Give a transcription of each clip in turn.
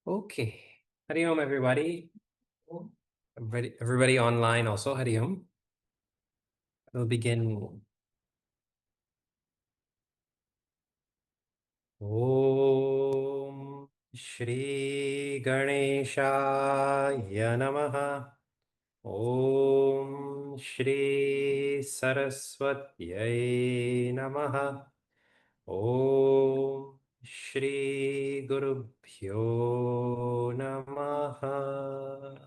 Okay. Hari Om, everybody. Everybody online also. Hari Om. We'll begin. Om Shri Ganeshaya Namaha. Om Shri Saraswatyai Namaha. Om Shri Gurubhyo Namaha.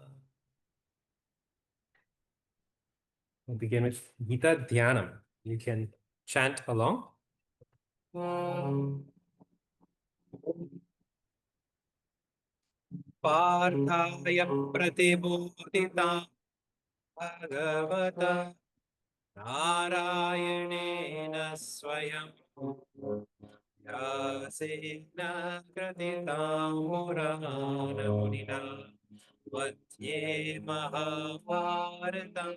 We'll begin with Gita Dhyanam. You can chant along. Parthaya pratibodhita bhagavata narayanena swayam yasena kratitam purana munina vadye mahabharatam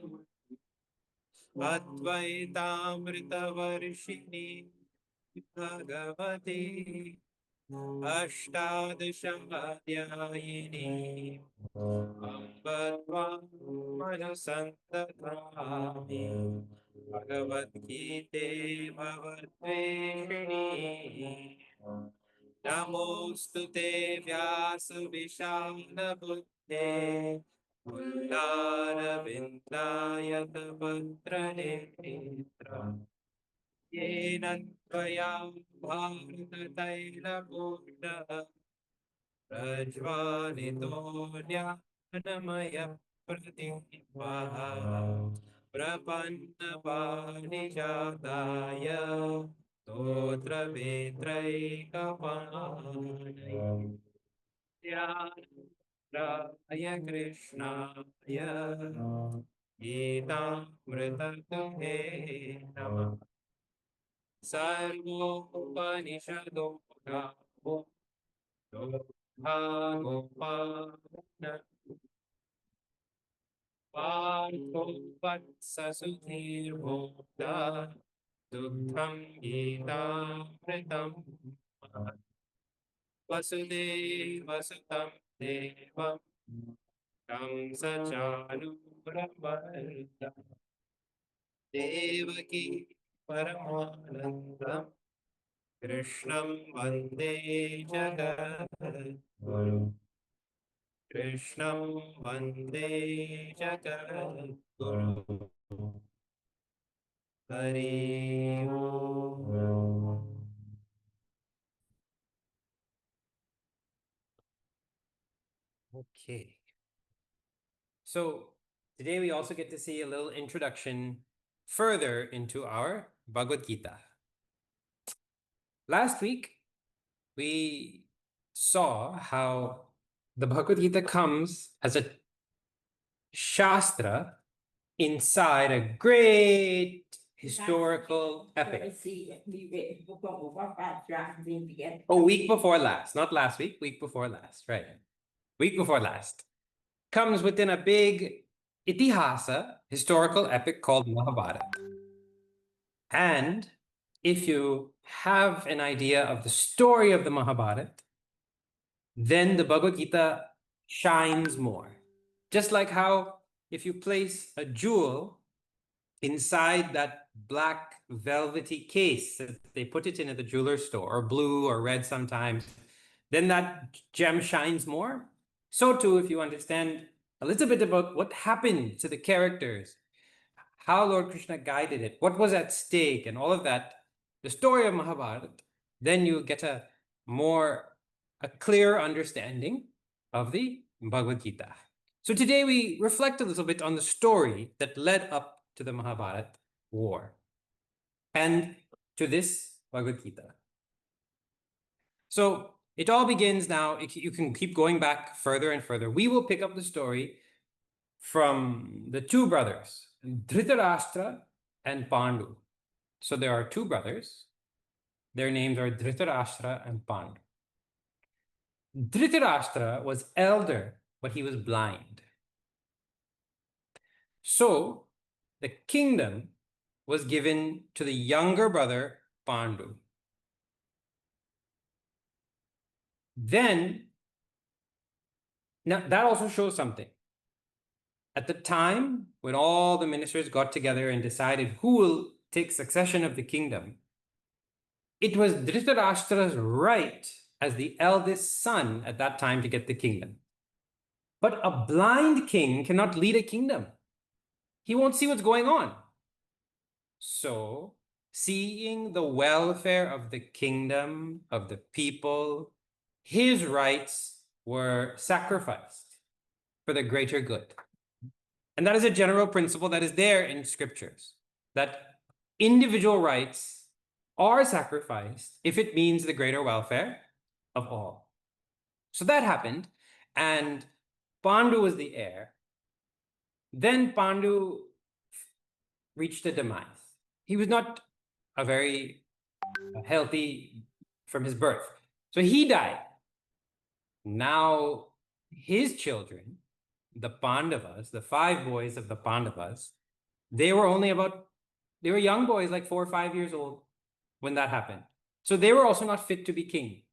advaitaamritavarshini bhagavati अष्टादशाध्यायिनी अम्बत्वामनुसन्ततामि भगवद्गीते भवद्वेषिणी नमोऽस्तु ते व्यासविशालबुद्धे पुल्लारविन्दाय तपत्रनेत्र येन त्वया भारततैलपूर्णः प्रज्वालितो ज्ञानमयः प्रतिभः प्रपन्नपारिजाताय स्तोत्रवेत्रैकपाणये कृष्णाय गीतामृततुभे नमः सर्वोपनिषदो गावो गोपालन पार्थो वत्ससुधीर्भोक्ता दुग्धं गीतामृतं वसुदेवसुतं देवं कंसचाणूरमर्दनं देवकी परमानन्दं कृष्णं वन्दे जगद्गुरुं कृष्णं वन्दे जगद्गुरुं हरि ओम्. Okay. So today we also get to see a little introduction further into our Bhagavad Gita. Last week, we saw how the Bhagavad Gita comes as a Shastra inside a great historical epic. Oh, week before last, not last week, week before last, right? Week before last. Comes within a big itihasa, historical epic called Mahabharata. And if you have an idea of the story of the Mahabharata, then the Bhagavad Gita shines more. Just like how if you place a jewel inside that black velvety case that they put it in at the jeweler's store, or blue or red sometimes, then that gem shines more. So too, if you understand a little bit about what happened to the characters, how Lord Krishna guided it, what was at stake, and all of that, the story of Mahabharata, then you get a clear understanding of the Bhagavad Gita. So today we reflect a little bit on the story that led up to the Mahabharata war and to this Bhagavad Gita. So it all begins now. You can keep going back further and further. We will pick up the story from the two brothers, Dhritarashtra and Pandu. So there are two brothers. Their names are Dhritarashtra and Pandu. Dhritarashtra was elder, but he was blind. So the kingdom was given to the younger brother, Pandu. Then Now, that also shows something. At the time when all the ministers got together and decided who will take succession of the kingdom, it was Dhritarashtra's right as the eldest son at that time to get the kingdom. But a blind king cannot lead a kingdom. He won't see what's going on. So, seeing the welfare of the kingdom, of the people, his rights were sacrificed for the greater good. And that is a general principle that is there in scriptures, that individual rights are sacrificed if it means the greater welfare of all. So that happened, and Pandu was the heir. Then Pandu reached a demise. He was not a very healthy from his birth. So he died. Now his children, the Pandavas, the 5 boys of the Pandavas, they were young boys, like 4 or 5 years old when that happened. So they were also not fit to be king.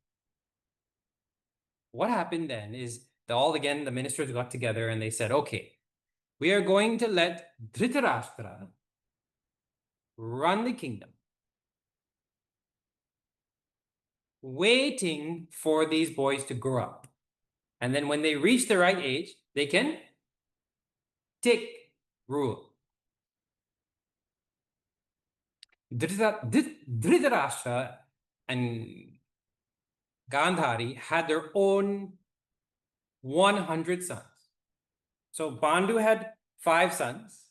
What happened then is the ministers got together and they said, okay, we are going to let Dhritarashtra run the kingdom, waiting for these boys to grow up. And then when they reach the right age, they can take rule. Dhritarashtra and Gandhari had their own 100 sons. So Pandu had 5 sons,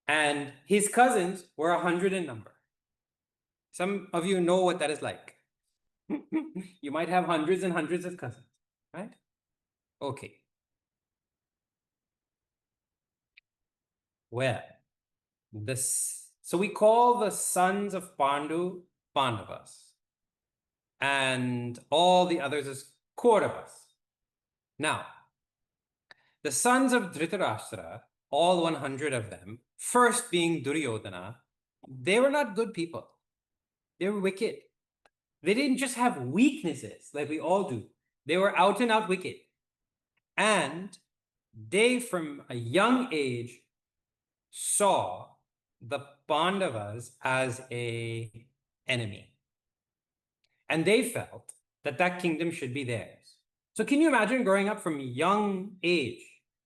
and his cousins were 100 in number. Some of you know what that is like. You might have hundreds and hundreds of cousins, right? Okay. Well, so we call the sons of Pandu Pandavas, and all the others as Kauravas. Now, the sons of Dhritarashtra, all 100 of them, first being Duryodhana, they were not good people. They were wicked. They didn't just have weaknesses like we all do. They were out and out wicked. And they, from a young age, saw the Pandavas as an enemy. And they felt that that kingdom should be theirs. So can you imagine growing up from a young age,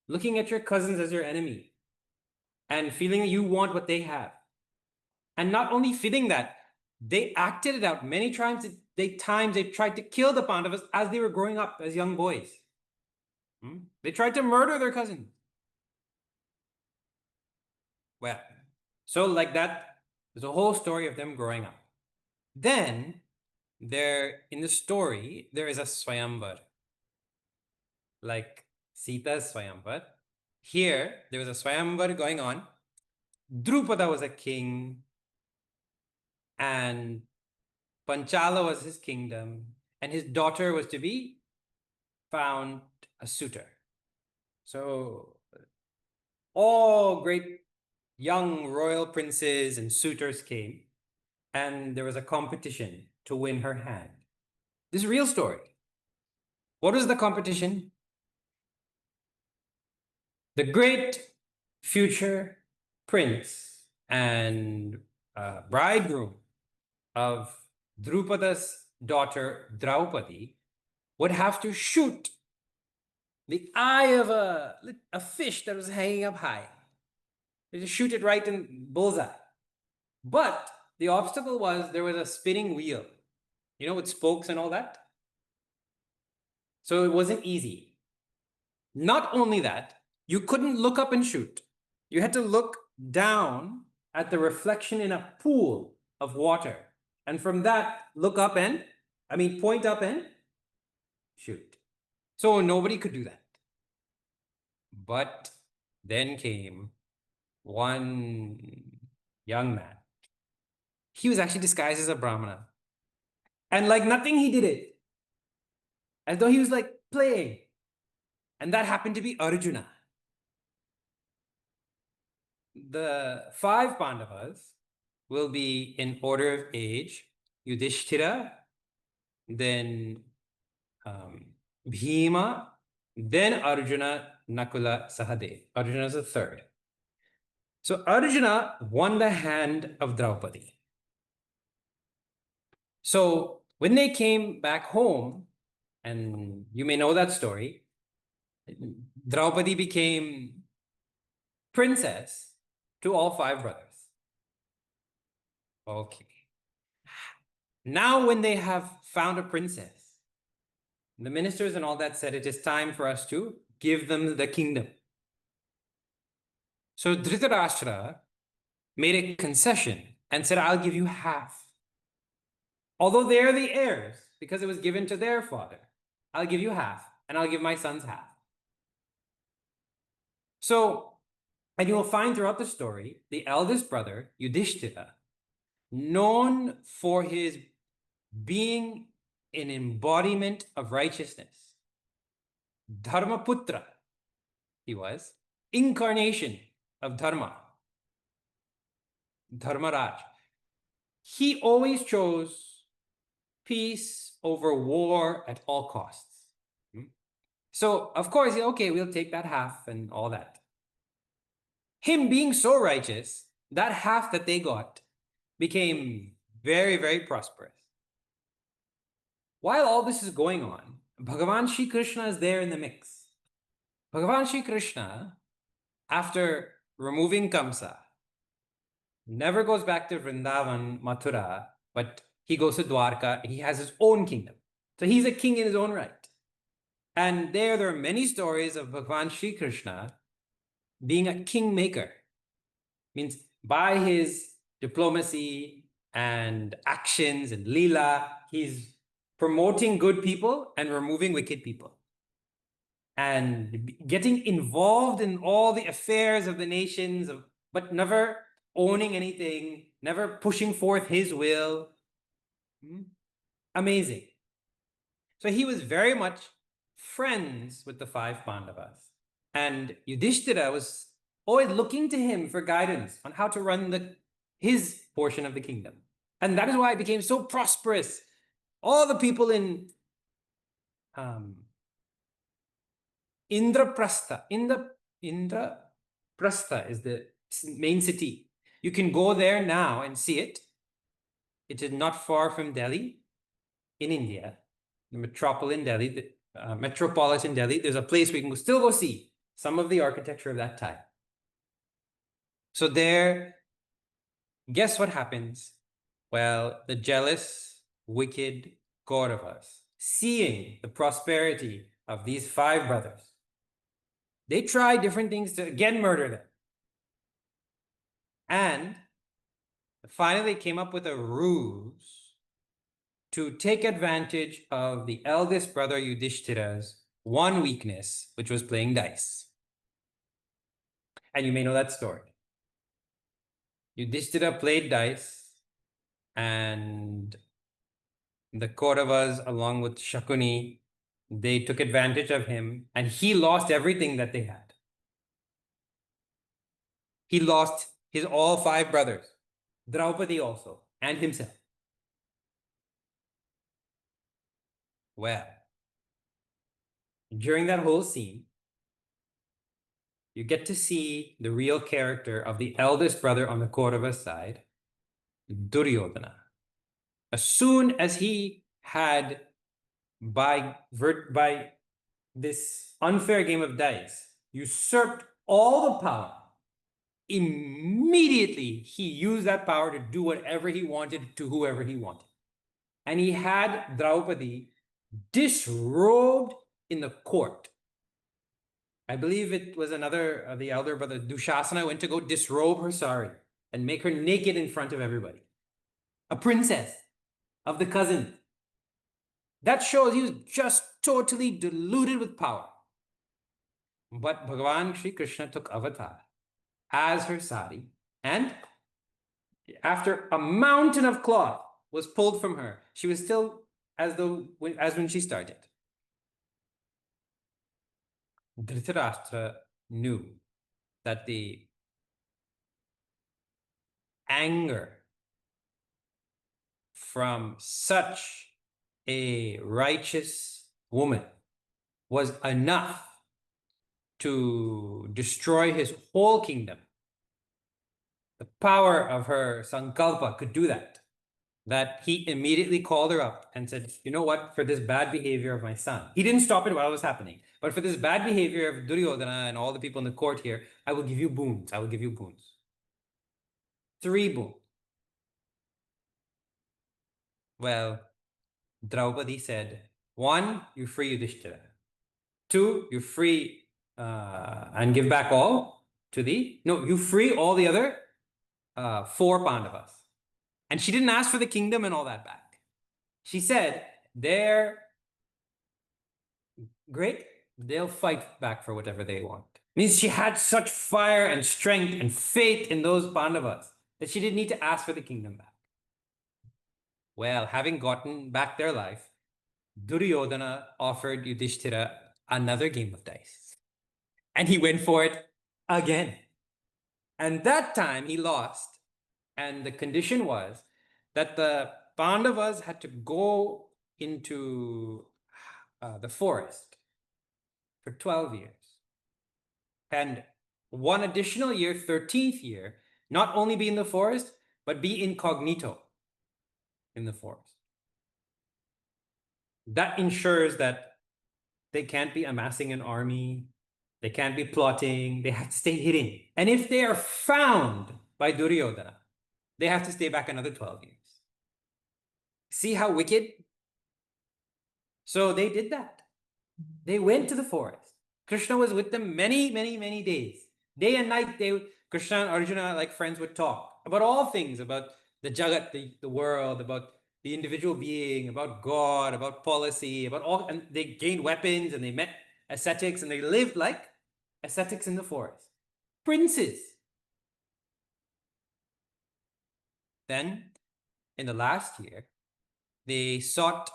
looking at your cousins as your enemy, and feeling that you want what they have? And not only feeling that, they acted it out many times. They tried to kill the Pandavas as they were growing up as young boys. They tried to murder their cousins. Well, so like that, there's a whole story of them growing up. Then, in the story, there is a Swayamvar, like Sita's Swayamvar. Here, there was a Swayamvar going on. Drupada was a king, and Panchala was his kingdom, and his daughter was to be found a suitor. So all great young royal princes and suitors came, and there was a competition to win her hand. This is a real story. What was the competition? The great future prince and bridegroom of Drupada's daughter Draupadi would have to shoot the eye of a fish that was hanging up high. They just shoot it right in bullseye. But the obstacle was there was a spinning wheel, with spokes and all that. So it wasn't easy. Not only that, you couldn't look up and shoot. You had to look down at the reflection in a pool of water. And from that, point up and shoot. So nobody could do that. But then came one young man. He was actually disguised as a Brahmana. And like nothing, he did it. As though he was like playing. And that happened to be Arjuna. The 5 Pandavas will be in order of age: Yudhishthira, then Bhima, then Arjuna, Nakula, Sahadev. Arjuna is the third. So Arjuna won the hand of Draupadi. So when they came back home, and you may know that story, Draupadi became princess to all five brothers. Okay. Now, when they have found a princess, the ministers and all that said, it is time for us to give them the kingdom. So Dhritarashtra made a concession and said, I'll give you half. Although they're the heirs, because it was given to their father, I'll give you half, and I'll give my sons half. So, and you will find throughout the story, the eldest brother, Yudhishthira, known for his being an embodiment of righteousness, Dharmaputra, he was, incarnation of Dharma, Dharmaraj. He always chose peace over war at all costs. So, of course, okay, we'll take that half and all that. Him being so righteous, that half that they got became very, very prosperous. While all this is going on, Bhagavan Shri Krishna is there in the mix. Bhagavan Shri Krishna, after removing Kamsa, never goes back to Vrindavan, Mathura, but he goes to Dwarka. He has his own kingdom. So he's a king in his own right. And there are many stories of Bhagavan Shri Krishna being a kingmaker. Means by his diplomacy and actions and leela, he's promoting good people and removing wicked people. And getting involved in all the affairs of the nations, but never owning anything, never pushing forth his will. Amazing. So he was very much friends with the five Pandavas. And Yudhishthira was always looking to him for guidance on how to run his portion of the kingdom. And that is why it became so prosperous. All the people in Indraprastha is the main city. You can go there now and see it. It is not far from Delhi in India, the metropolitan Delhi. There's a place we can still go see some of the architecture of that time. So there, guess what happens? Well, the jealous, wicked Kauravas, seeing the prosperity of these five brothers, they try different things to again murder them. And finally came up with a ruse to take advantage of the eldest brother Yudhishthira's one weakness, which was playing dice. And you may know that story. Yudhishthira played dice, and the Kauravas, along with Shakuni, they took advantage of him, and he lost everything that they had. He lost his all five brothers, Draupadi also, and himself. Well, during that whole scene, you get to see the real character of the eldest brother on the Kaurava side, Duryodhana. As soon as he had, by this unfair game of dice, usurped all the power, immediately he used that power to do whatever he wanted to whoever he wanted. And he had Draupadi disrobed in the court. I believe it was another, the elder brother, Dushasana, went to go disrobe her sari and make her naked in front of everybody. A princess of the cousin. That shows he was just totally deluded with power. But Bhagavan Shri Krishna took avatar as her sari, and after a mountain of cloth was pulled from her, she was still as when she started. Dhritarashtra knew that the anger from such a righteous woman was enough to destroy his whole kingdom. The power of her sankalpa could do that. That he immediately called her up and said, you know what, for this bad behavior of my son, he didn't stop it while it was happening, but for this bad behavior of Duryodhana and all the people in the court here, I will give you boons. I will give you boons. 3 boons. Well, Draupadi said, 1, you free Yudhishthira. 2, you free and give back all to the, no, you free all the other 4 Pandavas. And she didn't ask for the kingdom and all that back. She said, they're great, they'll fight back for whatever they want. Means she had such fire and strength and faith in those Pandavas that she didn't need to ask for the kingdom back. Well, having gotten back their life, Duryodhana offered Yudhishthira another game of dice. And he went for it again. And that time he lost. And the condition was that the Pandavas had to go into the forest for 12 years. And 1 additional year, 13th year, not only be in the forest, but be incognito in the forest. That ensures that they can't be amassing an army, they can't be plotting, they have to stay hidden. And if they are found by Duryodhana, they have to stay back another 12 years. See how wicked? So they did that. They went to the forest. Krishna was with them many, many, many days. Day and night, Krishna and Arjuna, like friends, would talk about all things, about the Jagat, the world, about the individual being, about God, about policy, about all, and they gained weapons and they met ascetics and they lived like ascetics in the forest. Princes. Then, in the last year, they sought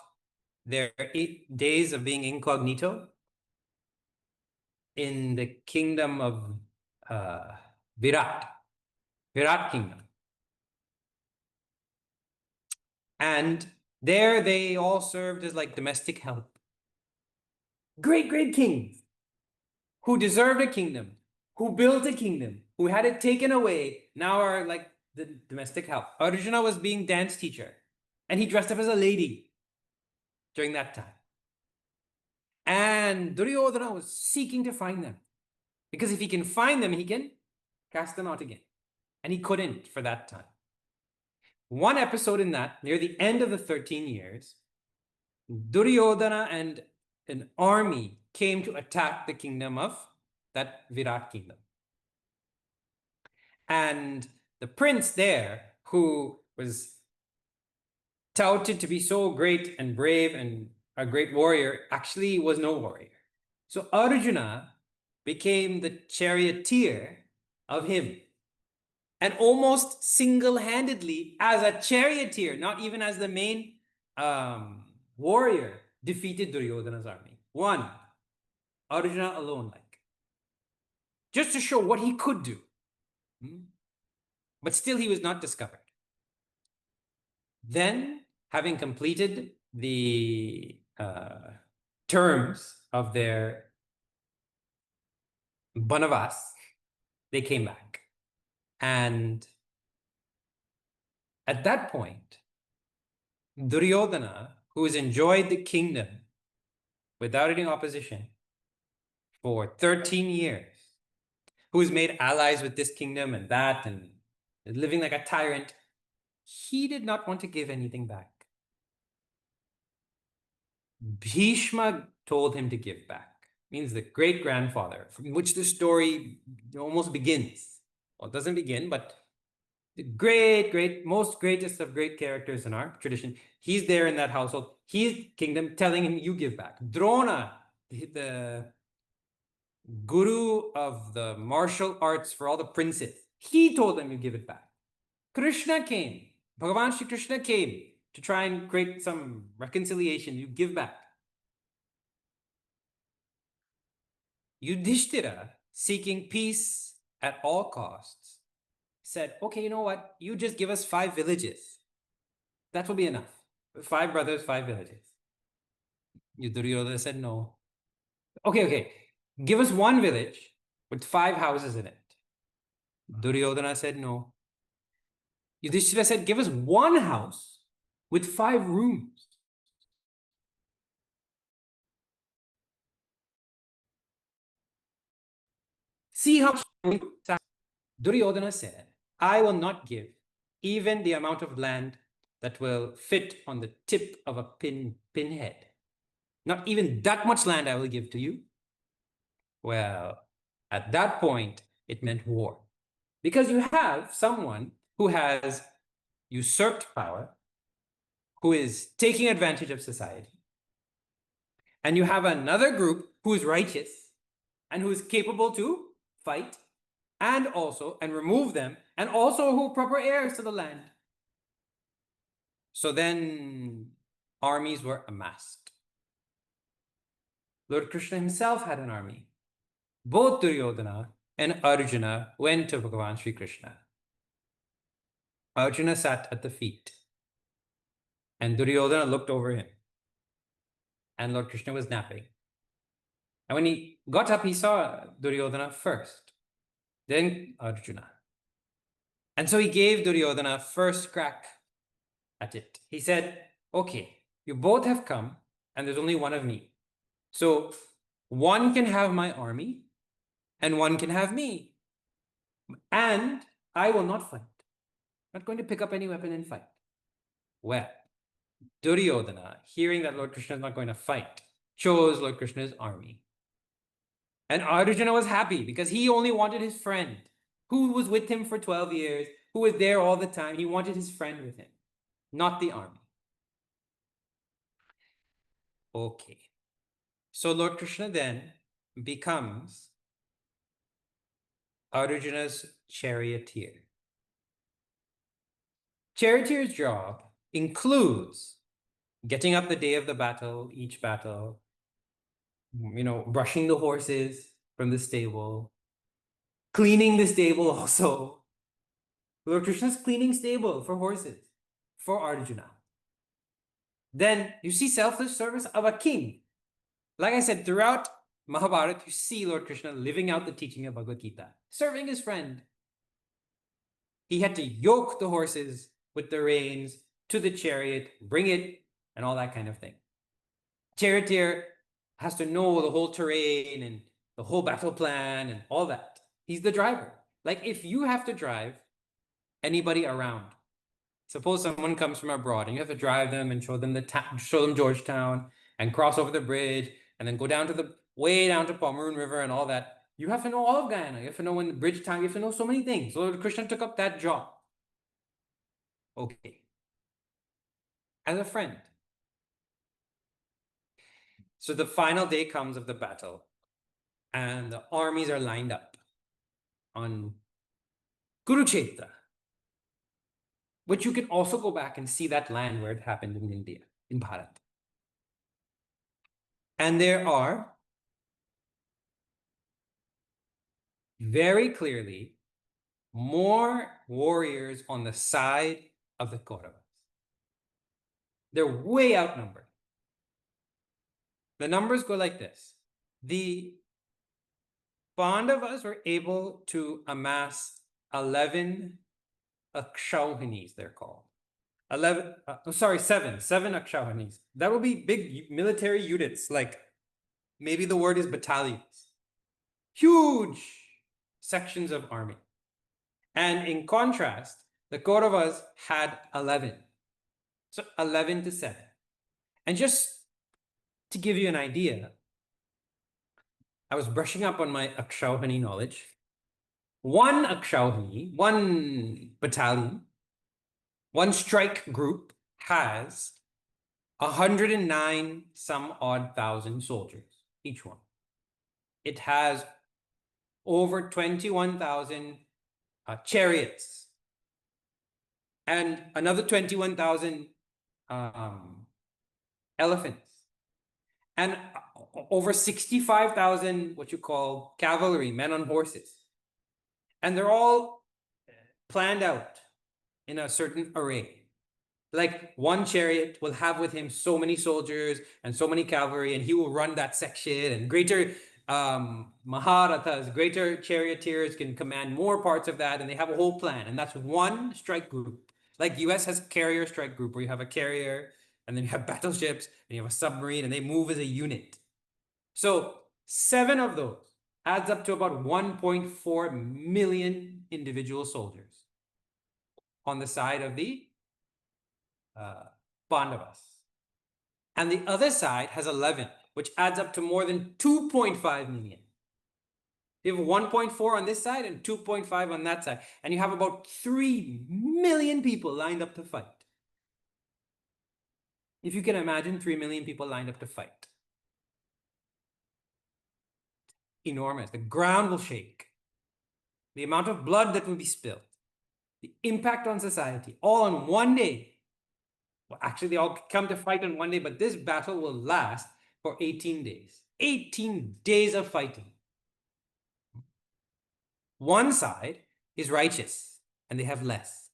their 8 days of being incognito in the kingdom of Virat kingdom. And there they all served as like domestic help. Great, great kings who deserved a kingdom, who built a kingdom, who had it taken away, now are like the domestic help. Arjuna was being dance teacher, and he dressed up as a lady during that time. And Duryodhana was seeking to find them, because if he can find them, he can cast them out again. And he couldn't for that time. One episode in that, near the end of the 13 years, Duryodhana and an army came to attack the kingdom of that Virat kingdom. And the prince there, who was touted to be so great and brave and a great warrior, actually was no warrior. So Arjuna became the charioteer of him. And almost single-handedly, as a charioteer, not even as the main warrior, defeated Duryodhana's army. One, Arjuna alone, like. Just to show what he could do. But still he was not discovered. Then, having completed the terms of their Banavas, they came back. And at that point, Duryodhana, who has enjoyed the kingdom without any opposition for 13 years, who has made allies with this kingdom and that, and living like a tyrant, he did not want to give anything back. Bhishma told him to give back. Means the great-grandfather, from which the story almost begins. Well, it doesn't begin, but the most greatest of great characters in our tradition, he's there in that household. He's kingdom telling him, you give back. Drona, the guru of the martial arts for all the princes, he told them you give it back. Krishna came. Bhagavan Shri Krishna came to try and create some reconciliation. You give back. Yudhishthira, seeking peace at all costs, said, okay, you know what? You just give us 5 villages. That will be enough. 5 brothers, 5 villages. Duryodhana said, no. Okay. Give us one village with 5 houses in it. Duryodhana said no. Yudhishthira said, give us one house with 5 rooms. See how Duryodhana said, I will not give even the amount of land that will fit on the tip of a pinhead. Not even that much land I will give to you. Well, at that point, it meant war. Because you have someone who has usurped power, who is taking advantage of society. And you have another group who is righteous and who is capable to fight and remove them, and also who are proper heirs to the land. So then armies were amassed. Lord Krishna himself had an army. Both Duryodhana and Arjuna went to Bhagavan Sri Krishna. Arjuna sat at the feet, and Duryodhana looked over him. And Lord Krishna was napping. And when he got up, he saw Duryodhana first, then Arjuna. And so he gave Duryodhana first crack at it. He said, okay, you both have come, and there's only one of me. So one can have my army, and one can have me. And I will not fight. I'm not going to pick up any weapon and fight. Well, Duryodhana, hearing that Lord Krishna is not going to fight, chose Lord Krishna's army. And Arjuna was happy because he only wanted his friend who was with him for 12 years, who was there all the time. He wanted his friend with him, not the army. Okay. So Lord Krishna then becomes Arjuna's charioteer. Charioteer's job includes getting up the day of the battle, each battle, brushing the horses from the stable, cleaning the stable also. Lord Krishna's cleaning stable for horses, for Arjuna. Then you see selfless service of a king. Like I said, throughout Mahabharata, you see Lord Krishna living out the teaching of Bhagavad Gita, serving his friend. He had to yoke the horses with the reins to the chariot, bring it, and all that kind of thing. Charioteer has to know the whole terrain and the whole battle plan and all that. He's the driver. Like if you have to drive anybody around, suppose someone comes from abroad and you have to drive them and show them Georgetown and cross over the bridge and then go down to way down to Pomeroon River and all that. You have to know all of Guyana. You have to know when the bridge town. You have to know so many things. So Lord Krishna took up that job. Okay. As a friend. So the final day comes of the battle and the armies are lined up on Kurukshetra, which you can also go back and see that land where it happened in India, in Bharat. And there are very clearly more warriors on the side of the Kauravas. They're way outnumbered. The numbers go like this. The Pandavas were able to amass 11 Akshauhinis, they're called. 7 Akshauhinis. That will be big military units, like maybe the word is battalions. Huge sections of army. And in contrast, the Kauravas had 11. So 11 to 7. And just to give you an idea, I was brushing up on my Akshauhini knowledge. One Akshauhini, one battalion, one strike group has 109 some odd thousand soldiers, each one. It has over 21,000 chariots and another 21,000 elephants and over 65,000 what you call cavalry, men on horses. And they're all planned out in a certain array. Like one chariot will have with him so many soldiers and so many cavalry, and he will run that section, and greater Maharathas, greater charioteers, can command more parts of that, and they have a whole plan, and that's one strike group. Like US has carrier strike group, where you have a carrier, and then you have battleships, and you have a submarine, and they move as a unit. So 7 of those adds up to about 1.4 million individual soldiers on the side of the Pandavas. And the other side has 11, which adds up to more than 2.5 million. You have 1.4 on this side and 2.5 on that side. And you have about 3 million people lined up to fight. If you can imagine 3 million people lined up to fight. Enormous. The ground will shake. The amount of blood that will be spilled. The impact on society, all on one day. Well, actually, they all come to fight on one day, but this battle will last for 18 days. 18 days of fighting. One side is righteous, and they have less.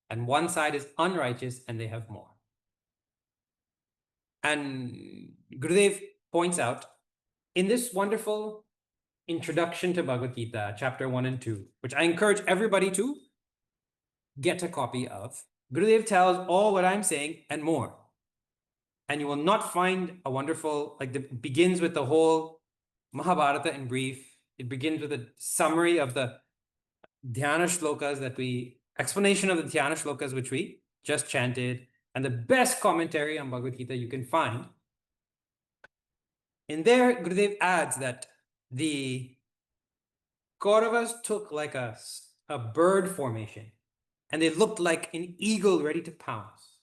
And one side is unrighteous, and they have more. And Gurudev points out, in this wonderful introduction to Bhagavad Gita, chapter 1 and 2, which I encourage everybody to get a copy of, Gurudev tells all what I'm saying and more. And you will not find a wonderful, like, it begins with the whole Mahabharata in brief. It begins with a summary of the dhyana shlokas explanation of the dhyana shlokas which we just chanted, and the best commentary on Bhagavad Gita you can find. In there, Gurudev adds that the Kauravas took like a bird formation, and they looked like an eagle ready to pounce.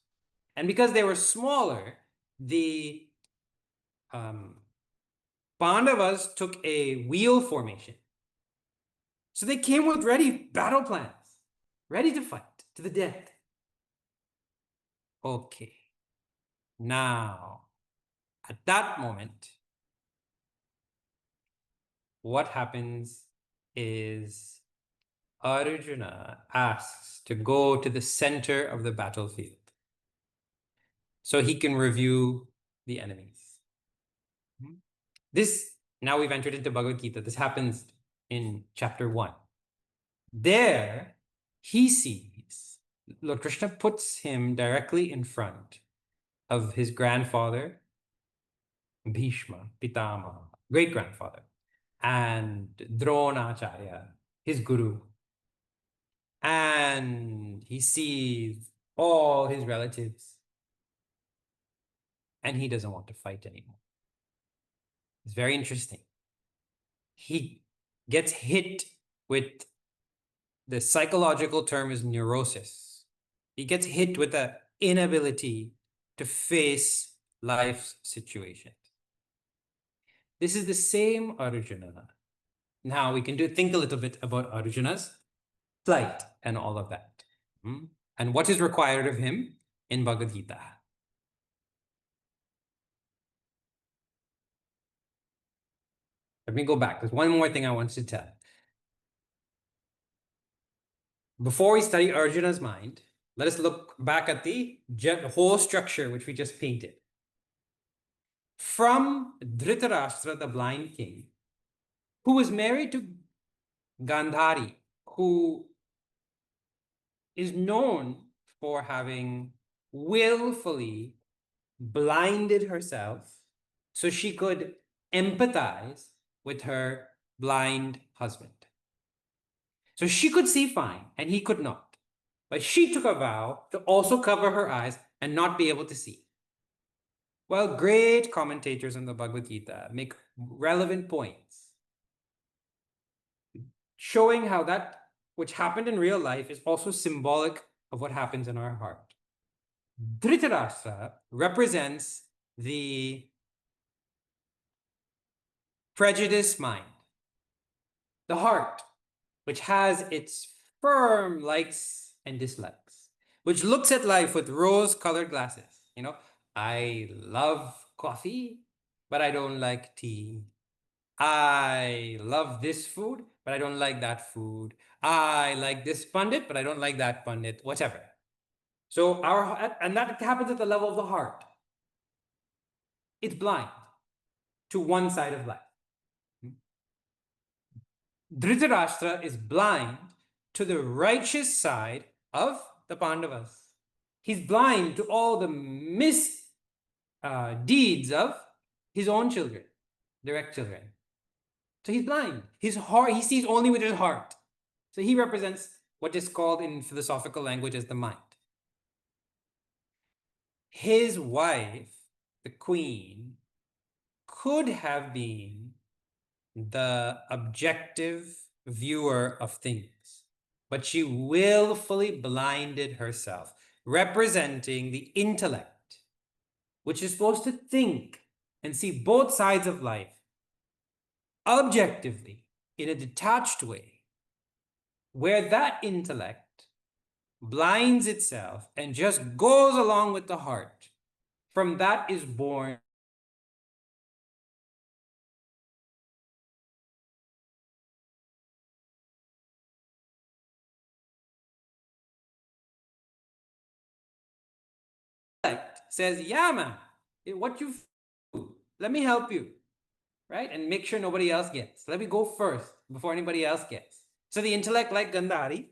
And because they were smaller, the Pandavas took a wheel formation. So they came with ready battle plans, ready to fight to the death. Okay. Now, at that moment, what happens is Arjuna asks to go to the center of the battlefield so he can review the enemies. This, now we've entered into Bhagavad Gita. This happens in chapter 1. There, he sees, Lord Krishna puts him directly in front of his grandfather, Bhishma, Pitama, great-grandfather, and Dronacharya, his guru. And he sees all his relatives, and he doesn't want to fight anymore. It's very interesting. He gets hit with, the psychological term is neurosis. He gets hit with the inability to face life's situations. This is the same Arjuna. Now we can think a little bit about Arjuna's flight and all of that. And what is required of him in Bhagavad Gita. Let me go back. There's one more thing I want to tell. Before we study Arjuna's mind, let us look back at the whole structure which we just painted. From Dhritarashtra, the blind king, who was married to Gandhari, who is known for having willfully blinded herself so she could empathize with her blind husband. So she could see fine and he could not. But she took a vow to also cover her eyes and not be able to see. Well, great commentators on the Bhagavad Gita make relevant points, showing how that which happened in real life is also symbolic of what happens in our heart. Dhritarashtra represents the prejudiced mind, the heart, which has its firm likes and dislikes, which looks at life with rose-colored glasses. You know, I love coffee, but I don't like tea. I love this food, but I don't like that food. I like this pundit, but I don't like that pundit, whatever. So and that happens at the level of the heart. It's blind to one side of life. Dhritarashtra is blind to the righteous side of the Pandavas. He's blind to all the misdeeds of his own children, direct children. So he's blind. His heart, he sees only with his heart. So he represents what is called in philosophical language as the mind. His wife, the queen, could have been the objective viewer of things, but she willfully blinded herself, representing the intellect, which is supposed to think and see both sides of life objectively in a detached way, where that intellect blinds itself and just goes along with the heart. From that is born says, yeah, man, what you do, let me help you, right? And make sure nobody else gets. Let me go first before anybody else gets. So the intellect, like Gandhari,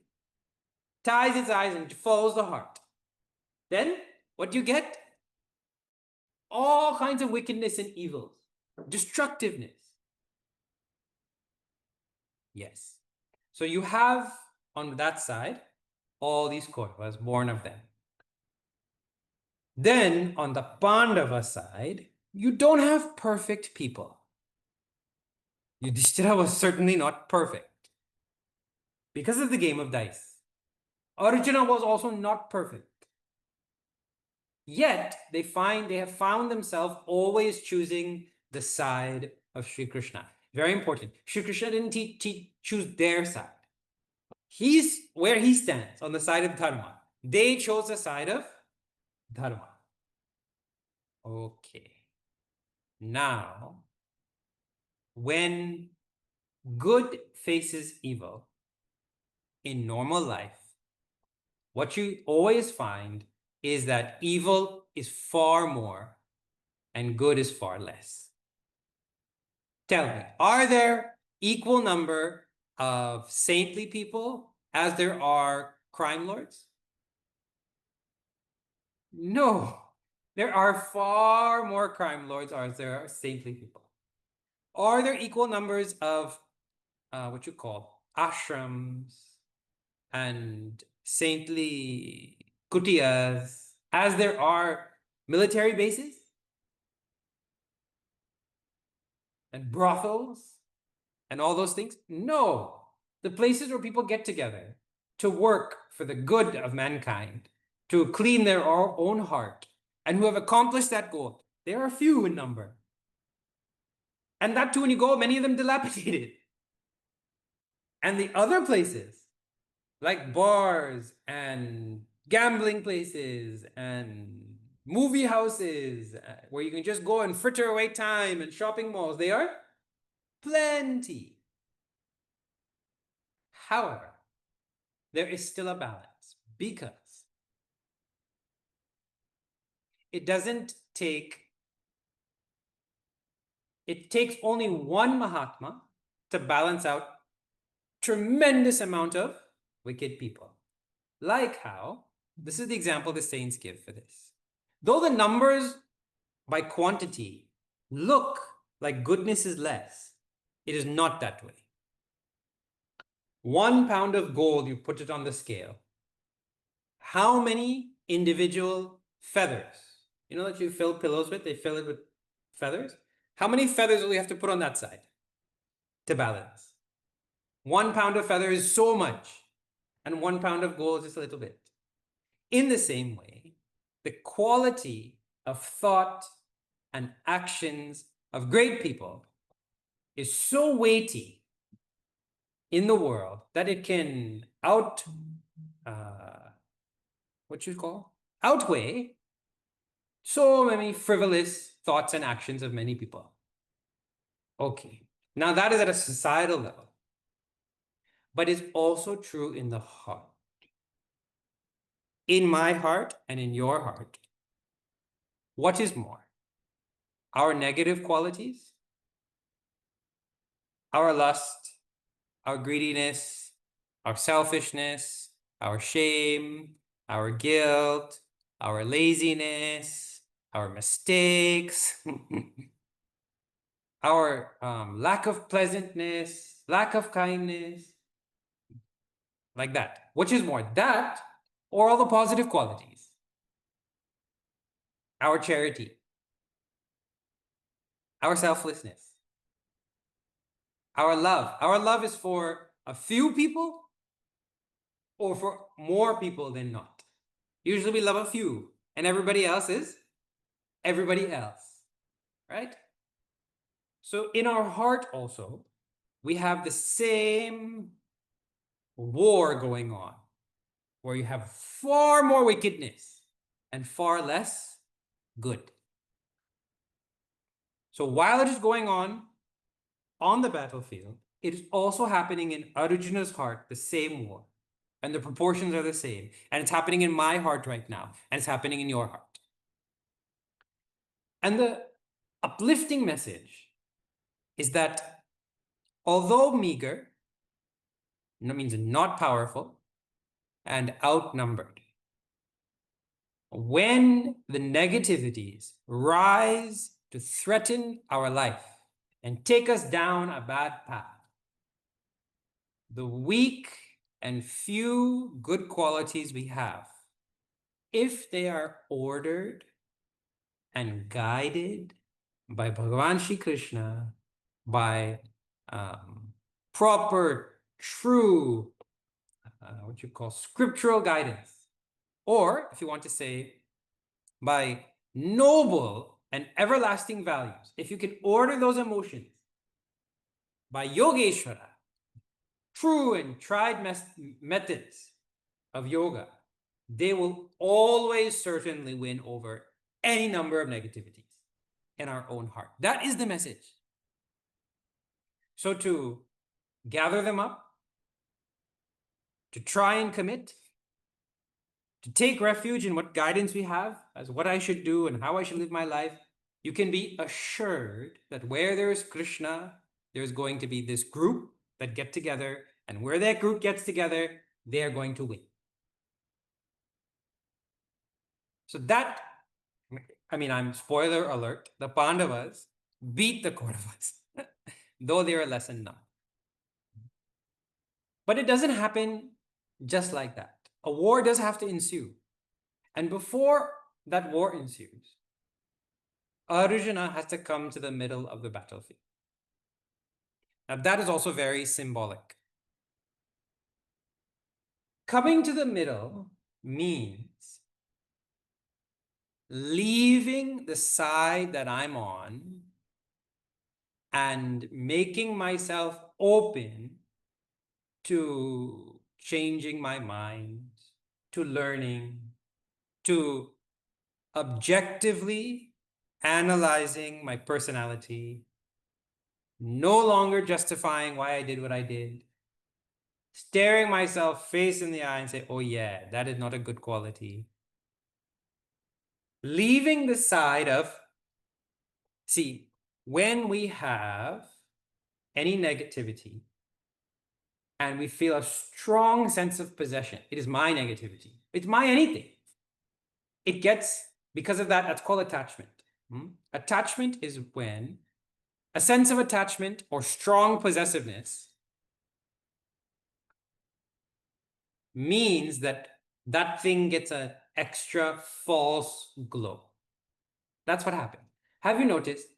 ties its eyes and follows the heart. Then what do you get? All kinds of wickedness and evils, destructiveness. Yes. So you have on that side all these Kauravas born of them. Then on the Pandava side, you don't have perfect people. Yudhishthira was certainly not perfect because of the game of dice. Arjuna was also not perfect. Yet they have found themselves always choosing the side of Sri Krishna. Very important. Sri Krishna didn't choose their side. He's where he stands, on the side of Dharma. They chose the side of Dharma. Okay. Now, when good faces evil in normal life, what you always find is that evil is far more and good is far less. Tell me, are there equal number of saintly people as there are crime lords? No, there are far more crime lords as there are saintly people. Are there equal numbers of what you call ashrams and saintly kutiyas as there are military bases and brothels and all those things? No. The places where people get together to work for the good of mankind, to clean their own heart, and who have accomplished that goal, they are few in number. And that too, when you go, many of them dilapidated. And the other places, like bars and gambling places and movie houses, where you can just go and fritter away time, and shopping malls, they are plenty. However, there is still a balance because it takes only one Mahatma to balance out tremendous amount of wicked people. Like how, this is the example the saints give for this. Though the numbers by quantity look like goodness is less, it is not that way. 1 pound of gold, you put it on the scale. How many individual feathers? You know that you fill pillows with, they fill it with feathers? How many feathers will you have to put on that side to balance? 1 pound of feather is so much, and 1 pound of gold is just a little bit. In the same way, the quality of thought and actions of great people is so weighty in the world that it can outweigh so many frivolous thoughts and actions of many people. Okay, now that is at a societal level, but it's also true in the heart. In my heart and in your heart, what is more? Our negative qualities, our lust, our greediness, our selfishness, our shame, our guilt, our laziness, our mistakes, our lack of pleasantness, lack of kindness, like that. Which is more, that or all the positive qualities? Our charity, our selflessness, our love. Our love is for a few people or for more people than not. Usually we love a few, and everybody else is everybody else, right? So in our heart also, we have the same war going on, where you have far more wickedness and far less good. So while it is going on the battlefield, it is also happening in Arjuna's heart, the same war. And the proportions are the same. And it's happening in my heart right now. And it's happening in your heart. And the uplifting message is that although meager, means not powerful, and outnumbered, when the negativities rise to threaten our life and take us down a bad path, the weak and few good qualities we have, if they are ordered and guided by Bhagavan Shri Krishna, by proper, true, what you call scriptural guidance, or if you want to say, by noble and everlasting values, if you can order those emotions by Yogeshwara, true and tried methods of yoga, they will always certainly win over any number of negativities in our own heart. That is the message. So to gather them up, to try and commit, to take refuge in what guidance we have as what I should do and how I should live my life, you can be assured that where there is Krishna, there's going to be this group that get together, and where that group gets together, they are going to win. So that, I'm spoiler alert, the Pandavas beat the Kauravas, though they are lessened now. But it doesn't happen just like that. A war does have to ensue. And before that war ensues, Arjuna has to come to the middle of the battlefield. Now that is also very symbolic. Coming to the middle means leaving the side that I'm on and making myself open to changing my mind, to learning, to objectively analyzing my personality, no longer justifying why I did what I did, staring myself face in the eye and say, oh yeah, that is not a good quality. Leaving the side of, see, when we have any negativity and we feel a strong sense of possession, it is my negativity, it's my anything. It gets, because of that, that's called attachment. Attachment is when a sense of attachment or strong possessiveness means that that thing gets an extra false glow. That's what happened. Have you noticed?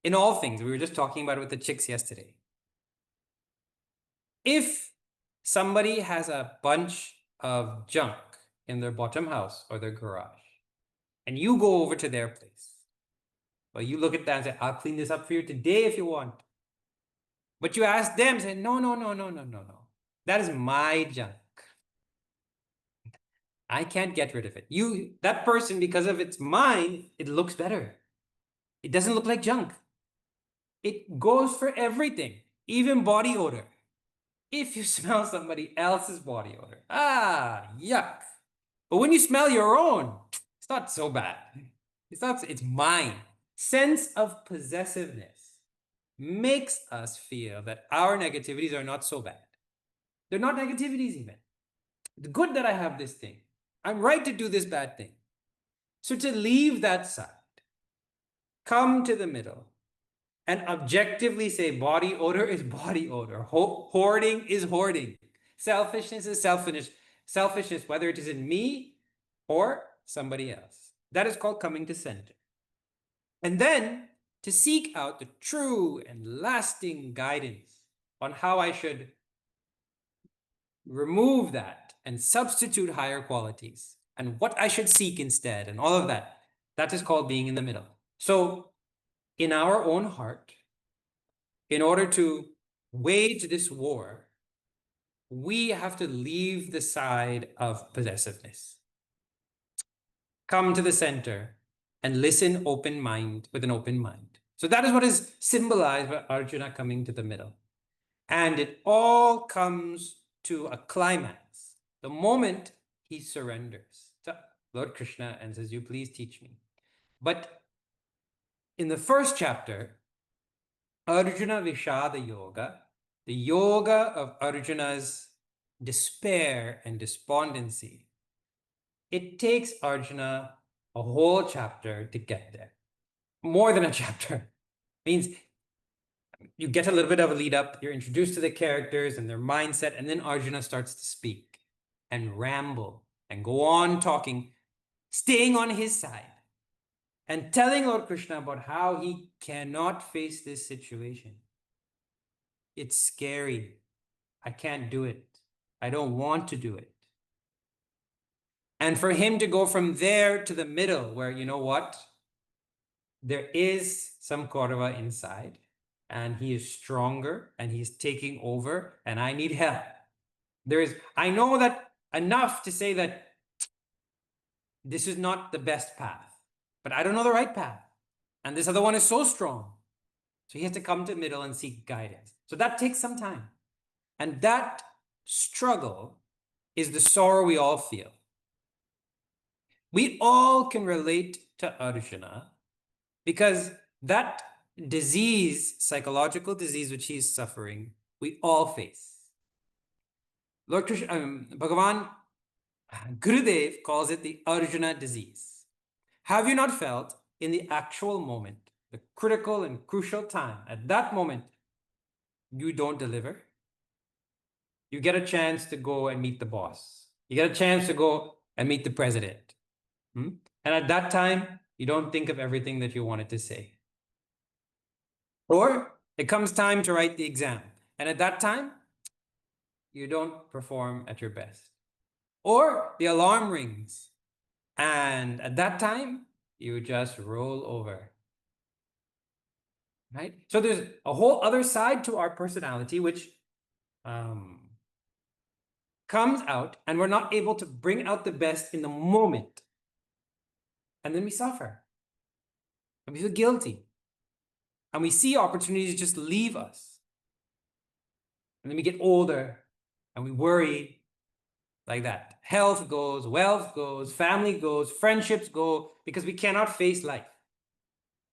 In all things, we were just talking about it with the chicks yesterday. If somebody has a bunch of junk in their bottom house or their garage, and you go over to their place, well, you look at that and say, I'll clean this up for you today if you want. But you ask them, say, no. That is my junk. I can't get rid of it. That person, because of it's mine, it looks better. It doesn't look like junk. It goes for everything, even body odor. If you smell somebody else's body odor, yuck. But when you smell your own, it's not so bad. It's mine. Sense of possessiveness makes us feel that our negativities are not so bad. They're not negativities even. It's good that I have this thing. I'm right to do this bad thing. So to leave that side, come to the middle, and objectively say body odor is body odor, hoarding is hoarding, selfishness is selfishness, whether it is in me or somebody else. That is called coming to center. And then to seek out the true and lasting guidance on how I should remove that and substitute higher qualities and what I should seek instead and all of that. That is called being in the middle. So in our own heart, in order to wage this war, we have to leave the side of possessiveness. Come to the center and listen with an open mind. So that is what is symbolized by Arjuna coming to the middle. And it all comes to a climax the moment he surrenders to Lord Krishna and says, "You please teach me." But in the first chapter, Arjuna Vishada Yoga, the yoga of Arjuna's despair and despondency, it takes Arjuna a whole chapter to get there. More than a chapter. Means you get a little bit of a lead up, you're introduced to the characters and their mindset, and then Arjuna starts to speak and ramble and go on talking, staying on his side and telling Lord Krishna about how he cannot face this situation. It's scary. I can't do it. I don't want to do it. And for him to go from there to the middle, where, you know what? There is some Kaurava inside, and he is stronger, and he's taking over, and I need help. I know that enough to say that this is not the best path, but I don't know the right path. And this other one is so strong. So he has to come to the middle and seek guidance. So that takes some time. And that struggle is the sorrow we all feel. We all can relate to Arjuna because that disease, psychological disease which he's suffering, we all face. Lord Krishna, Bhagavan, Gurudev calls it the Arjuna disease. Have you not felt in the actual moment, the critical and crucial time, at that moment, you don't deliver? You get a chance to go and meet the boss. You get a chance to go and meet the president. And at that time, you don't think of everything that you wanted to say. Or it comes time to write the exam. And at that time, you don't perform at your best. Or the alarm rings. And at that time, you just roll over. Right? So there's a whole other side to our personality, which comes out, and we're not able to bring out the best in the moment. And then we suffer. And we feel guilty. And we see opportunities just leave us. And then we get older and we worry like that. Health goes, wealth goes, family goes, friendships go, because we cannot face life.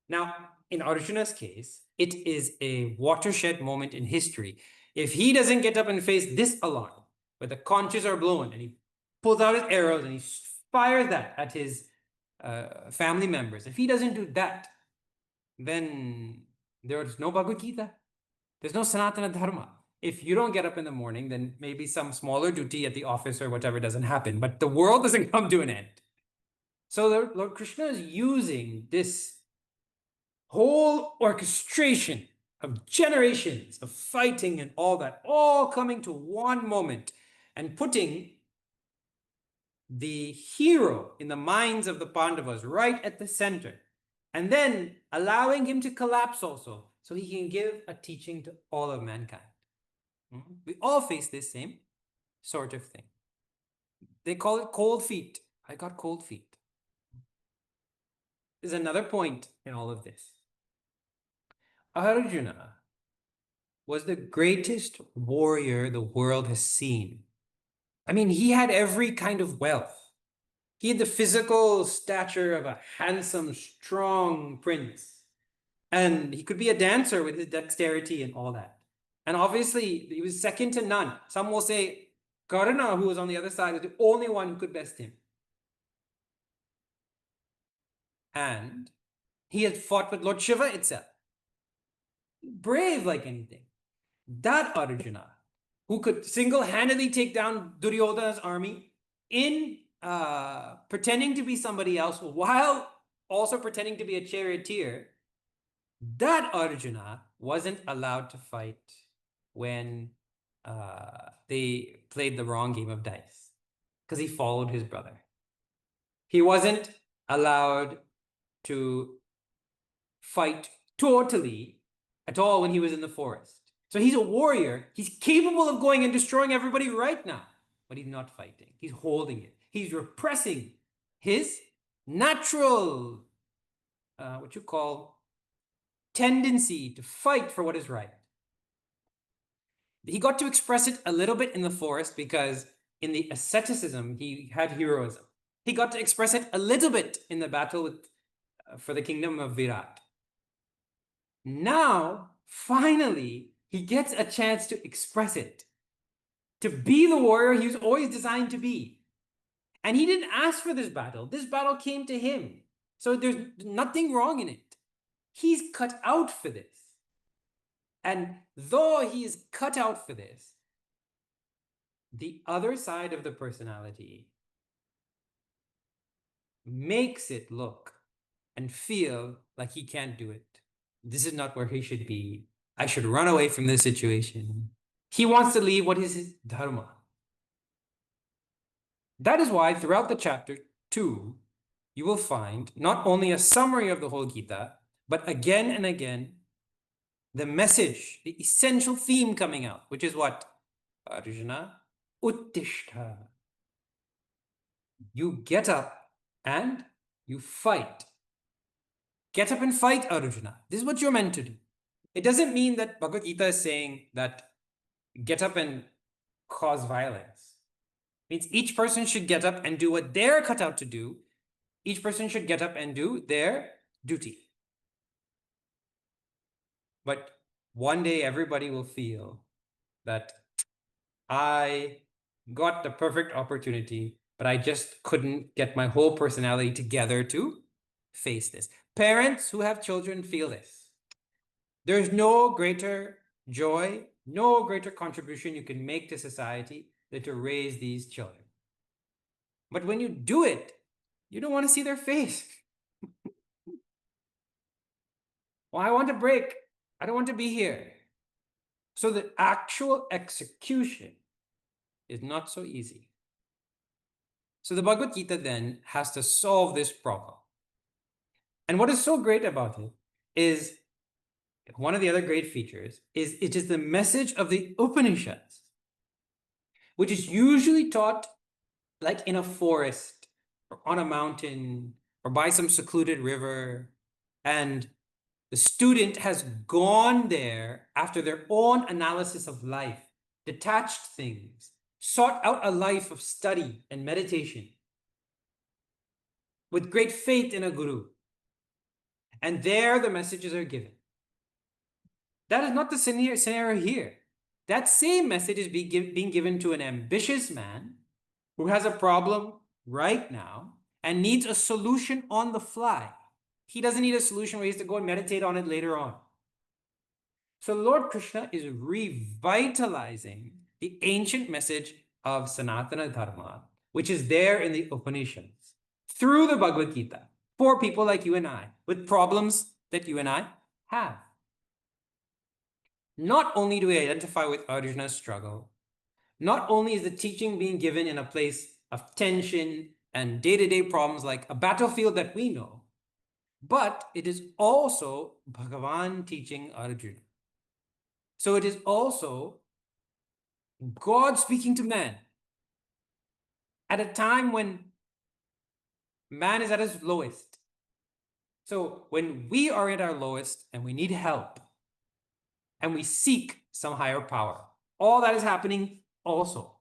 Now, in Arjuna's case, it is a watershed moment in history. If he doesn't get up and face this alarm, where the conches are blown, and he pulls out his arrows and he fires that at his family members, if he doesn't do that, then there's no Bhagavad Gita. There's no Sanatana Dharma. If you don't get up in the morning, then maybe some smaller duty at the office or whatever doesn't happen, but the world doesn't come to an end. So Lord Krishna is using this whole orchestration of generations of fighting and all that, all coming to one moment and putting the hero in the minds of the Pandavas right at the center, and then allowing him to collapse also, so he can give a teaching to all of mankind. We all face this same sort of thing. They call it cold feet. I got cold feet. There's another point in all of this. Arjuna was the greatest warrior the world has seen. I mean, he had every kind of wealth. He had the physical stature of a handsome, strong prince. And he could be a dancer with his dexterity and all that. And obviously, he was second to none. Some will say Karna, who was on the other side, was the only one who could best him. And he had fought with Lord Shiva itself. Brave like anything. That Arjuna, who could single-handedly take down Duryodhana's army in pretending to be somebody else while also pretending to be a charioteer, that Arjuna wasn't allowed to fight when they played the wrong game of dice because he followed his brother. He wasn't allowed to fight totally at all when he was in the forest. So he's a warrior. He's capable of going and destroying everybody right now, but he's not fighting. He's holding it. He's repressing his natural, what you call, tendency to fight for what is right. He got to express it a little bit in the forest because in the asceticism, he had heroism. He got to express it a little bit in the battle with, for the kingdom of Virat. Now, finally, he gets a chance to express it, to be the warrior he was always designed to be. And he didn't ask for this battle. This battle came to him. So there's nothing wrong in it. He's cut out for this. And though he is cut out for this, the other side of the personality makes it look and feel like he can't do it. This is not where he should be. I should run away from this situation. He wants to leave what is his dharma. That is why throughout the chapter 2, you will find not only a summary of the whole Gita, but again and again, the message, the essential theme coming out, which is what? Arjuna, Uttishta. You get up and you fight. Get up and fight, Arjuna. This is what you're meant to do. It doesn't mean that Bhagavad Gita is saying that get up and cause violence. It means each person should get up and do what they're cut out to do. Each person should get up and do their duty. But one day everybody will feel that I got the perfect opportunity, but I just couldn't get my whole personality together to face this. Parents who have children feel this. There's no greater joy, no greater contribution you can make to society than to raise these children. But when you do it, you don't want to see their face. Well, I want to break. I don't want to be here. So the actual execution is not so easy. So the Bhagavad Gita then has to solve this problem. And what is so great about it is, one of the other great features is it is the message of the Upanishads, which is usually taught like in a forest or on a mountain or by some secluded river. And the student has gone there after their own analysis of life, detached things, sought out a life of study and meditation with great faith in a guru. And there the messages are given. That is not the scenario here. That same message is being given to an ambitious man who has a problem right now and needs a solution on the fly. He doesn't need a solution where he has to go and meditate on it later on. So Lord Krishna is revitalizing the ancient message of Sanatana Dharma, which is there in the Upanishads, through the Bhagavad Gita, for people like you and I, with problems that you and I have. Not only do we identify with Arjuna's struggle, not only is the teaching being given in a place of tension and day-to-day problems like a battlefield that we know, but it is also Bhagavan teaching Arjuna. So it is also God speaking to man at a time when man is at his lowest. So when we are at our lowest and we need help and we seek some higher power, all that is happening also.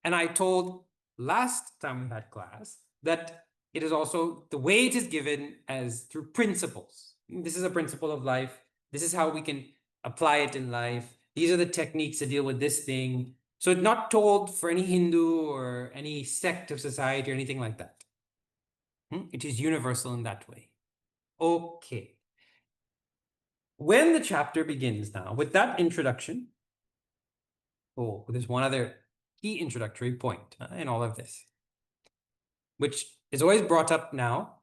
And I told last time we had class that it is also the way it is given as through principles. This is a principle of life. This is how we can apply it in life. These are the techniques to deal with this thing. So it's not told for any Hindu or any sect of society or anything like that. It is universal in that way. Okay. When the chapter begins now with that introduction, there's one other key introductory point in all of this, which is always brought up now,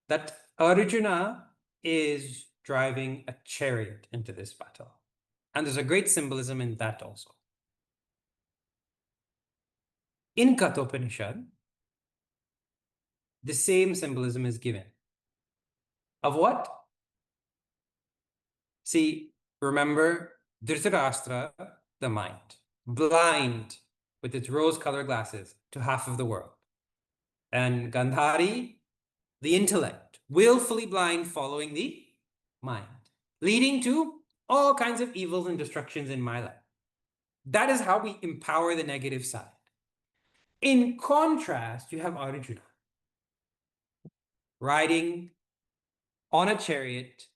that Arjuna is driving a chariot into this battle. And there's a great symbolism in that also. In Kathopanishad, the same symbolism is given. Of what? See, remember Dhritarashtra, the mind, blind with its rose-colored glasses to half of the world. And Gandhari, the intellect, willfully blind, following the mind, leading to all kinds of evils and destructions in my life. That is how we empower the negative side. In contrast, you have Arjuna riding on a chariot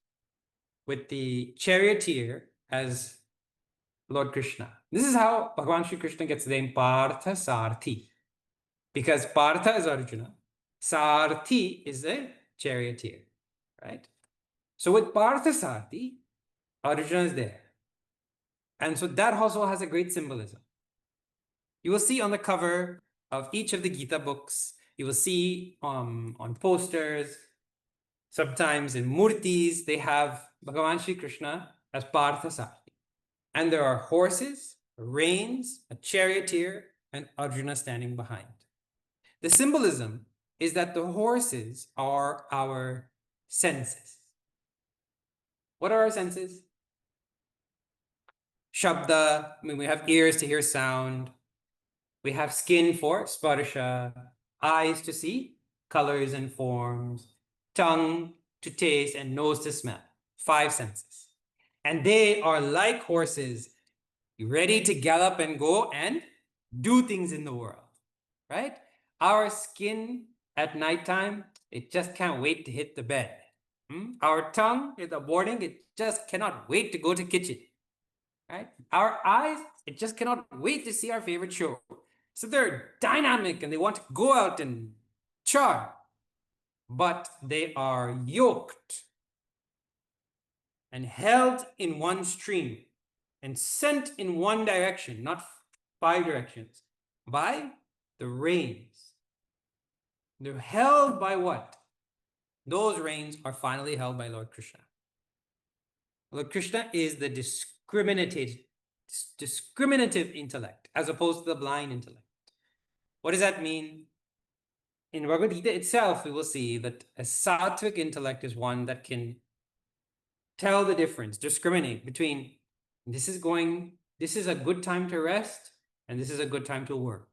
with the charioteer as Lord Krishna. This is how Bhagavan Shri Krishna gets the name Partha Sarthi. Because Partha is Arjuna, Sarthi is the charioteer, right? So with Partha Sarthi, Arjuna is there. And so that also has a great symbolism. You will see on the cover of each of the Gita books, you will see on posters, sometimes in murtis, they have Bhagavan Shri Krishna as Partha Sarthi. And there are horses, reins, a charioteer, and Arjuna standing behind. The symbolism is that the horses are our senses. What are our senses? Shabda, we have ears to hear sound. We have skin for sparsha, eyes to see colors and forms, tongue to taste, and nose to smell. 5 senses. And they are like horses, ready to gallop and go and do things in the world, right? Our skin at nighttime, it just can't wait to hit the bed. Our tongue in the morning, it just cannot wait to go to kitchen, right? Our eyes, it just cannot wait to see our favorite show. So they're dynamic and they want to go out and charm, but they are yoked and held in one stream and sent in one direction, not 5 directions, by the reins. They're held by what? Those reins are finally held by Lord Krishna. Lord Krishna is the discriminative intellect as opposed to the blind intellect. What does that mean? In Bhagavad Gita itself, we will see that a sattvic intellect is one that can tell the difference, discriminate between this is a good time to rest, and this is a good time to work.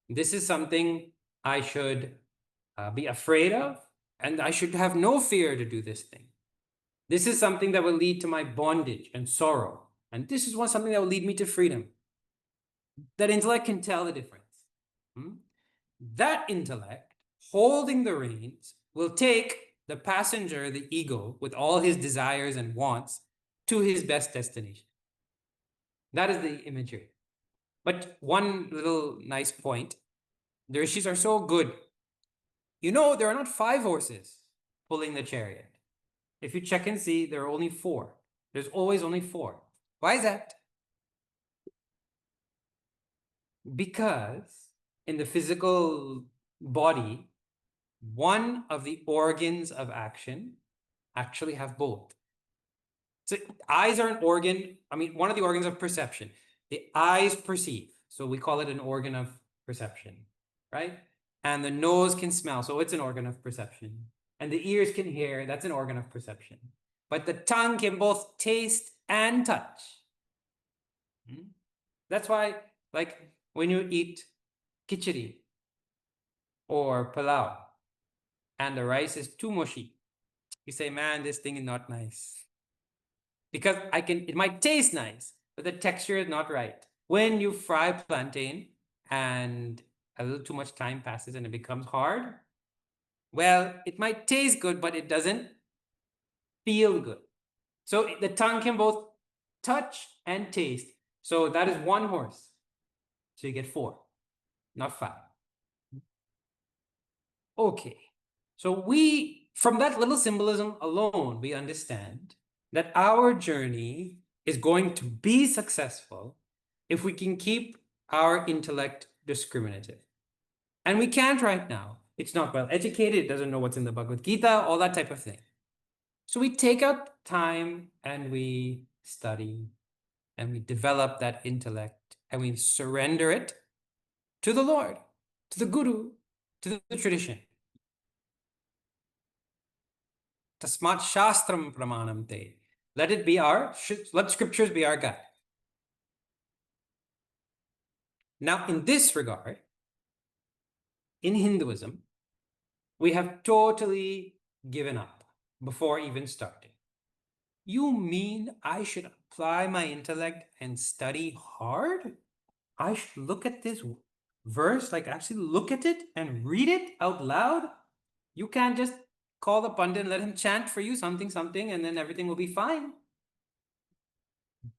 This is something I should be afraid of, and I should have no fear to do this thing. This is something that will lead to my bondage and sorrow, and this is something that will lead me to freedom. That intellect can tell the difference. That intellect, holding the reins, will take the passenger, the ego, with all his desires and wants, to his best destination. That is the imagery. But one little nice point, the rishis are so good. You know, there are not 5 horses pulling the chariot. If you check and see, there are only 4. There's always only 4. Why is that? Because in the physical body, one of the organs of action actually have both. So eyes are an organ, one of the organs of perception. The eyes perceive, so we call it an organ of perception, right? And the nose can smell, so it's an organ of perception. And the ears can hear, that's an organ of perception. But the tongue can both taste and touch. That's why, like, when you eat khichdi or palau and the rice is too mushy, you say, man, this thing is not nice. Because it might taste nice, but the texture is not right. When you fry plantain and a little too much time passes and it becomes hard, Well, it might taste good, but it doesn't feel good. So the tongue can both touch and taste. So that is one horse. So you get 4, not 5. Okay. So from that little symbolism alone, we understand that our journey is going to be successful if we can keep our intellect discriminative. And we can't right now. It's not well educated, it doesn't know what's in the Bhagavad Gita, all that type of thing. So we take out time and we study and we develop that intellect and we surrender it to the Lord, to the Guru, to the tradition. Tasmat Shastram Pramanam Te. Let scriptures be our guide. Now, in this regard, in Hinduism, we have totally given up before even starting. You mean I should apply my intellect and study hard? I should look at this verse, like actually look at it and read it out loud? You can't just call the pundit and let him chant for you something, something, and then everything will be fine.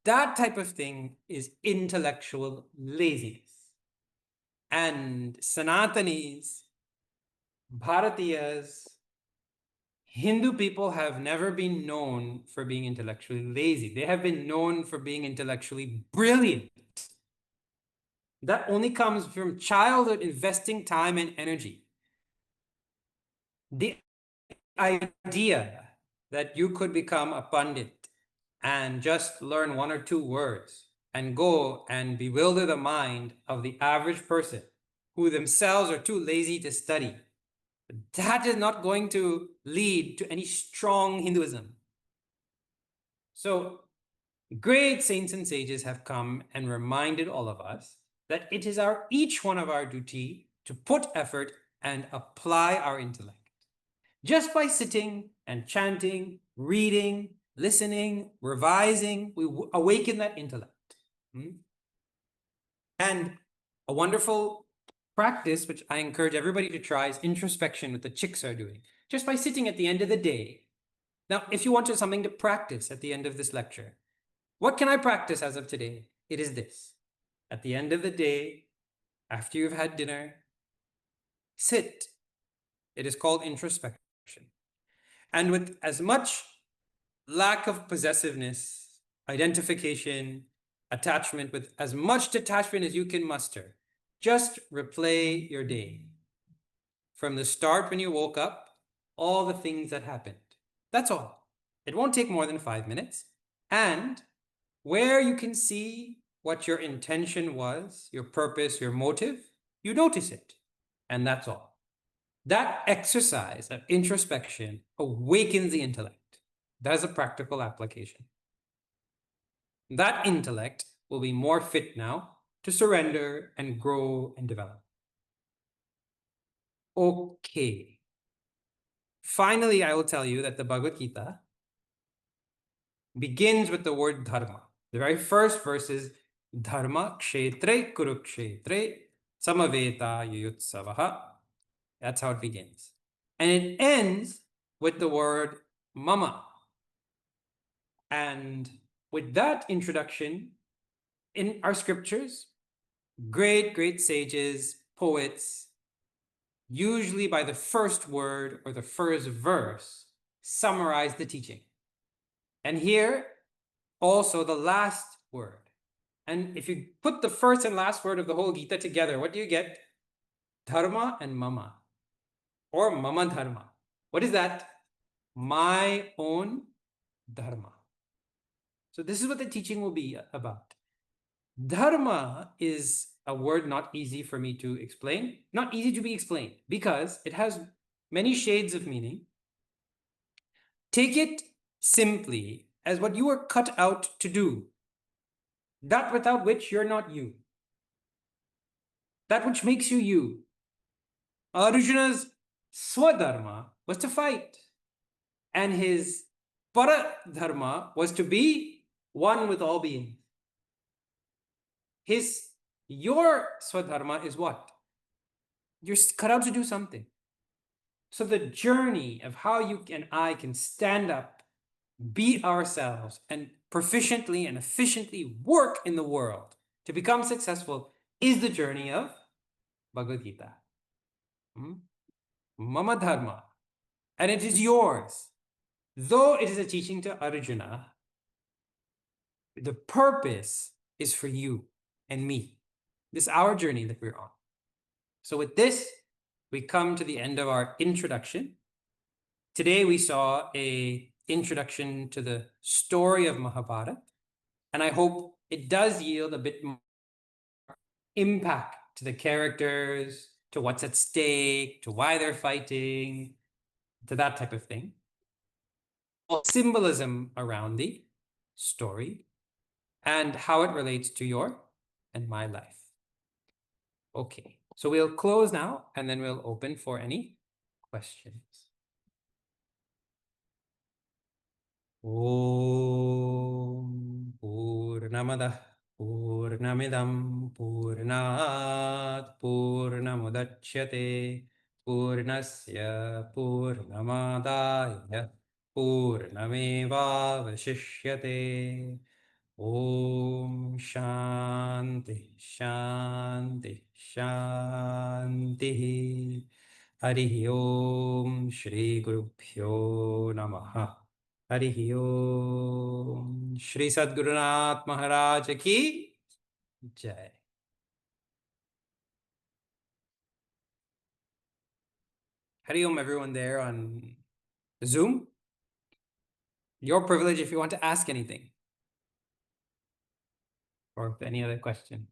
That type of thing is intellectual laziness. And Sanatanis, Bharatiyas, Hindu people have never been known for being intellectually lazy. They have been known for being intellectually brilliant. That only comes from childhood investing time and energy. The idea that you could become a pundit and just learn 1 or 2 words and go and bewilder the mind of the average person who themselves are too lazy to study, that is not going to lead to any strong Hinduism. So great saints and sages have come and reminded all of us that it is each one of our duty to put effort and apply our intellect. Just by sitting and chanting, reading, listening, revising, we awaken that intellect. And a wonderful practice, which I encourage everybody to try, is introspection, what the chicks are doing. Just by sitting at the end of the day. Now, if you wanted something to practice at the end of this lecture, what can I practice as of today? It is this. At the end of the day, after you've had dinner, sit. It is called introspection. And with as much lack of possessiveness, identification, attachment, with as much detachment as you can muster, just replay your day. From the start when you woke up, all the things that happened. That's all. It won't take more than 5 minutes. And where you can see what your intention was, your purpose, your motive, you notice it. And that's all. That exercise of introspection awakens the intellect. That is a practical application. That intellect will be more fit now to surrender and grow and develop. Okay. Finally, I will tell you that the Bhagavad Gita begins with the word dharma. The very first verse is dharma kshetre kurukshetre samaveta yuyutsavaha. That's how it begins. And it ends with the word mama. And with that introduction, in our scriptures, great sages, poets, usually by the first word or the first verse, summarize the teaching. And here, also the last word. And if you put the first and last word of the whole Gita together, what do you get? Dharma and mama, or mama dharma. What is that? My own dharma. So this is what the teaching will be about. Dharma is a word not easy for me to explain, not easy to be explained, because it has many shades of meaning. Take it simply as what you are cut out to do, that without which you're not you, that which makes you you. Arjuna's swadharma was to fight, and his paradharma was to be one with all beings. Your swadharma is what? You're cut out to do something. So the journey of how you and I can stand up, be ourselves, and proficiently and efficiently work in the world to become successful is the journey of Bhagavad Gita. Mama Dharma. And it is yours. Though it is a teaching to Arjuna, the purpose is for you and me. This is our journey that we're on. So with this, we come to the end of our introduction. Today we saw a introduction to the story of Mahabharata, and I hope it does yield a bit more impact to the characters, to what's at stake, to why they're fighting, to that type of thing. Symbolism around the story and how it relates to your and my life. Okay, so we'll close now and then we'll open for any questions. Om Purnamadah Purnamidam Purnat Purnamudachyate Purnasya Purnamadaya Purnamevavashishyate. Om Shanti Shanti Shanti. Harihi Om Shri Gurubhyo Namaha. Harihi Om. Shri Sadgurunath Maharaj Ki Jai. Hari Om, everyone there on Zoom. Your privilege if you want to ask anything or any other question.